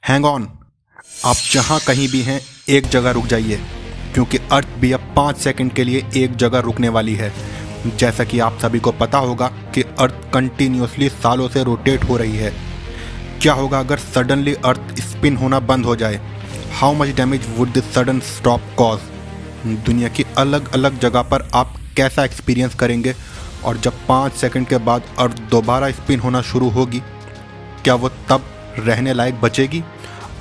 Hang on, आप जहाँ कहीं भी हैं एक जगह रुक जाइए, क्योंकि अर्थ भी अब 5 सेकंड के लिए एक जगह रुकने वाली है। जैसा कि आप सभी को पता होगा कि अर्थ कंटिन्यूसली सालों से रोटेट हो रही है। क्या होगा अगर सडनली अर्थ स्पिन होना बंद हो जाए? How much damage would this sudden stop cause? दुनिया की अलग अलग जगह पर आप कैसा एक्सपीरियंस करेंगे? और जब 5 सेकंड के बाद अर्थ दोबारा स्पिन होना शुरू होगी, क्या वो तब रहने लायक बचेगी?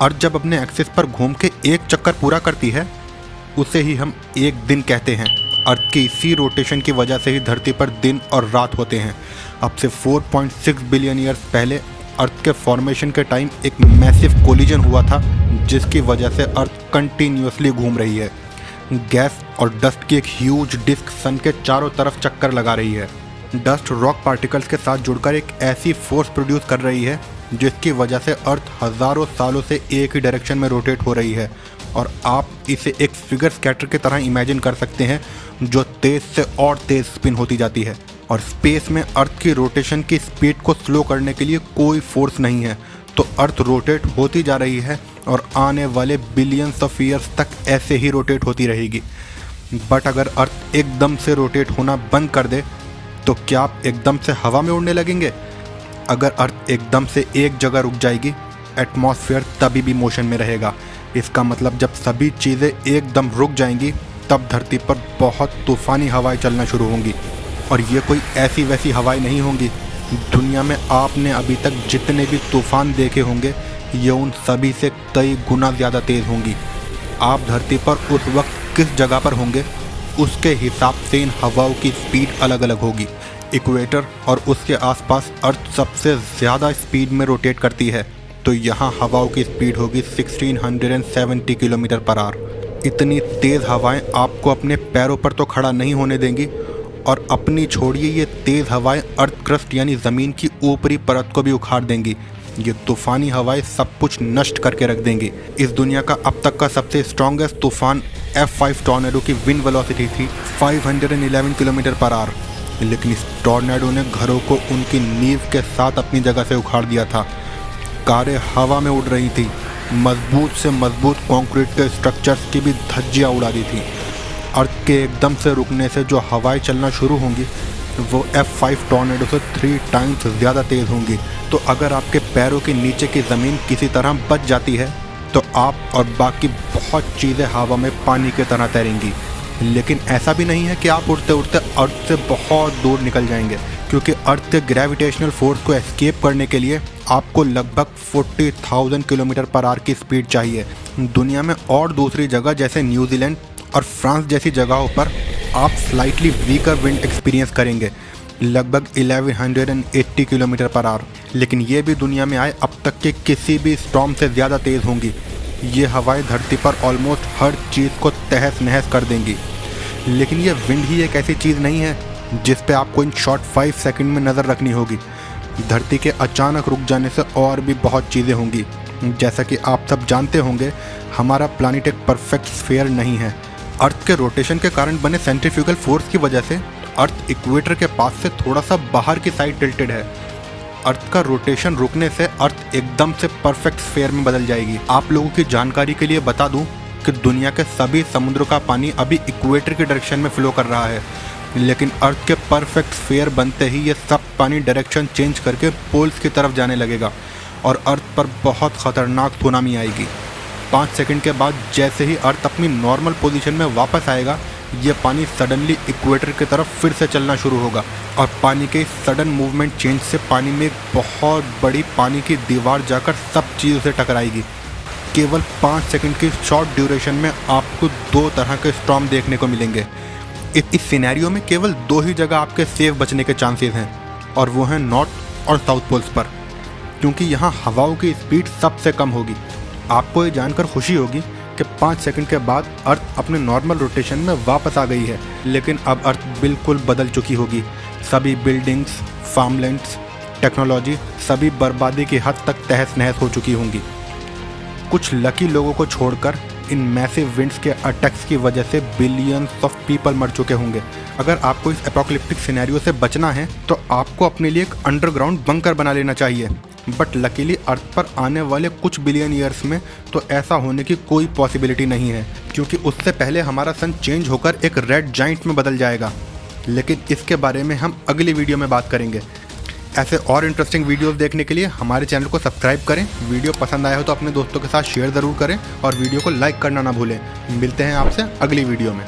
अर्थ जब अपने एक्सिस पर घूम के एक चक्कर पूरा करती है, उसे ही हम एक दिन कहते हैं। अर्थ की इसी रोटेशन की वजह से ही धरती पर दिन और रात होते हैं। अब से 4.6 बिलियन ईयर्स पहले अर्थ के फॉर्मेशन के टाइम एक मैसिव कोलिजन हुआ था, जिसकी वजह से अर्थ कंटिन्यूसली घूम रही है। गैस और डस्ट की एक ह्यूज डिस्क सन के चारों तरफ चक्कर लगा रही है। डस्ट रॉक पार्टिकल्स के साथ जुड़कर एक ऐसी फोर्स प्रोड्यूस कर रही है, जिसकी वजह से अर्थ हज़ारों सालों से एक ही डायरेक्शन में रोटेट हो रही है। और आप इसे एक फिगर स्कैटर की तरह इमेजिन कर सकते हैं, जो तेज़ से और तेज़ स्पिन होती जाती है। और स्पेस में अर्थ की रोटेशन की स्पीड को स्लो करने के लिए कोई फोर्स नहीं है, तो अर्थ रोटेट होती जा रही है और आने वाले बिलियंस ऑफ ईयर्स तक ऐसे ही रोटेट होती रहेगी। बट अगर अर्थ एकदम से रोटेट होना बंद कर दे, तो क्या आप एकदम से हवा में उड़ने लगेंगे? अगर अर्थ एकदम से एक जगह रुक जाएगी, एटमॉस्फेयर तभी भी मोशन में रहेगा। इसका मतलब जब सभी चीज़ें एकदम रुक जाएंगी, तब धरती पर बहुत तूफ़ानी हवाएं चलना शुरू होंगी। और ये कोई ऐसी वैसी हवाएं नहीं होंगी। दुनिया में आपने अभी तक जितने भी तूफ़ान देखे होंगे, ये उन सभी से कई गुना ज़्यादा तेज़ होंगी। आप धरती पर उस वक्त किस जगह पर होंगे, उसके हिसाब से इन हवाओं की स्पीड अलग अलग होगी। इक्वेटर और उसके आसपास अर्थ सबसे ज़्यादा स्पीड में रोटेट करती है, तो यहाँ हवाओं की स्पीड होगी 1670 किलोमीटर पर आवर। इतनी तेज़ हवाएं आपको अपने पैरों पर तो खड़ा नहीं होने देंगी, और अपनी छोड़िए ये तेज़ हवाएं अर्थ क्रस्ट यानी ज़मीन की ऊपरी परत को भी उखाड़ देंगी। ये तूफ़ानी हवाएं सब कुछ नष्ट करके रख देंगी। इस दुनिया का अब तक का सबसे स्ट्रॉन्गेस्ट तूफ़ान F5 टॉर्नेडो की विंड वेलोसिटी थी 511 किलोमीटर पर आवर, लेकिन इस टॉर्नेडो ने घरों को उनकी नींव के साथ अपनी जगह से उखाड़ दिया था। कारें हवा में उड़ रही थी, मजबूत से मजबूत कंक्रीट के स्ट्रक्चर्स की भी धज्जियाँ उड़ा दी थी। अर्थ के एकदम से रुकने से जो हवाएं चलना शुरू होंगी, वो F5 टॉर्नेडो से 3 टाइम्स ज़्यादा तेज़ होंगी। तो अगर आपके पैरों के नीचे की ज़मीन किसी तरह बच जाती है, तो आप और बाकी बहुत चीज़ें हवा में पानी की तरह तैरेंगी। लेकिन ऐसा भी नहीं है कि आप उड़ते उड़ते अर्थ से बहुत दूर निकल जाएंगे, क्योंकि अर्थ के ग्रेविटेशनल फोर्स को एस्केप करने के लिए आपको लगभग 40,000 किलोमीटर पर आवर की स्पीड चाहिए। दुनिया में और दूसरी जगह जैसे न्यूजीलैंड और फ्रांस जैसी जगहों पर आप स्लाइटली वीकर विंड एक्सपीरियंस करेंगे, लगभग 1180 किलोमीटर पर आवर। लेकिन ये भी दुनिया में आए अब तक के किसी भी स्टॉर्म से ज़्यादा तेज़ होंगी। ये हवाएं धरती पर ऑलमोस्ट हर चीज़ को तहस नहस कर देंगी। लेकिन ये विंड ही एक ऐसी चीज़ नहीं है जिस पे आपको इन शॉर्ट 5 सेकंड में नज़र रखनी होगी। धरती के अचानक रुक जाने से और भी बहुत चीज़ें होंगी। जैसा कि आप सब जानते होंगे, हमारा प्लैनेट एक परफेक्ट स्फीयर नहीं है। अर्थ के रोटेशन के कारण बने सेंट्रीफ्यूगल फोर्स की वजह से अर्थ इक्वेटर के पास से थोड़ा सा बाहर की साइड टिल्टेड है। अर्थ का रोटेशन रुकने से अर्थ एकदम से परफेक्ट स्फीयर में बदल जाएगी। आप लोगों की जानकारी के लिए बता दूं कि दुनिया के सभी समुद्रों का पानी अभी इक्वेटर की डायरेक्शन में फ्लो कर रहा है, लेकिन अर्थ के परफेक्ट स्फीयर बनते ही ये सब पानी डायरेक्शन चेंज करके पोल्स की तरफ जाने लगेगा और अर्थ पर बहुत ख़तरनाक सुनामी आएगी। 5 सेकंड के बाद जैसे ही अर्थ अपनी नॉर्मल पोजीशन में वापस आएगा, ये पानी सडनली इक्वेटर की तरफ फिर से चलना शुरू होगा, और पानी के सडन मूवमेंट चेंज से पानी में एक बहुत बड़ी पानी की दीवार जाकर सब चीज़ों से टकराएगी। केवल 5 सेकंड की शॉर्ट ड्यूरेशन में आपको 2 तरह के स्टॉर्म देखने को मिलेंगे। इस सिनेरियो में केवल 2 ही जगह आपके सेफ बचने के चांसेस हैं, और वो हैं नॉर्थ और साउथ पोल्स पर, क्योंकि यहाँ हवाओं की स्पीड सबसे कम होगी। आपको ये जानकर खुशी होगी कि 5 सेकंड के बाद अर्थ अपने नॉर्मल रोटेशन में वापस आ गई है, लेकिन अब अर्थ बिल्कुल बदल चुकी होगी। सभी बिल्डिंग्स, फार्मलैंड्स, टेक्नोलॉजी सभी बर्बादी की हद तक तहस नहस हो चुकी होंगी। कुछ लकी लोगों को छोड़कर इन मैसिव विंड्स के अटैक्स की वजह से बिलियंस ऑफ पीपल मर चुके होंगे। अगर आपको इस एपोकलिप्टिक सिनेरियो से बचना है, तो आपको अपने लिए एक अंडरग्राउंड बंकर बना लेना चाहिए। बट लकीली अर्थ पर आने वाले कुछ बिलियन ईयर्स में तो ऐसा होने की कोई पॉसिबिलिटी नहीं है, क्योंकि उससे पहले हमारा सन चेंज होकर एक रेड जाइंट में बदल जाएगा। लेकिन इसके बारे में हम अगली वीडियो में बात करेंगे। ऐसे और इंटरेस्टिंग वीडियोस देखने के लिए हमारे चैनल को सब्सक्राइब करें। वीडियो पसंद आया हो तो अपने दोस्तों के साथ शेयर ज़रूर करें और वीडियो को लाइक करना ना भूलें। मिलते हैं आपसे अगली वीडियो में।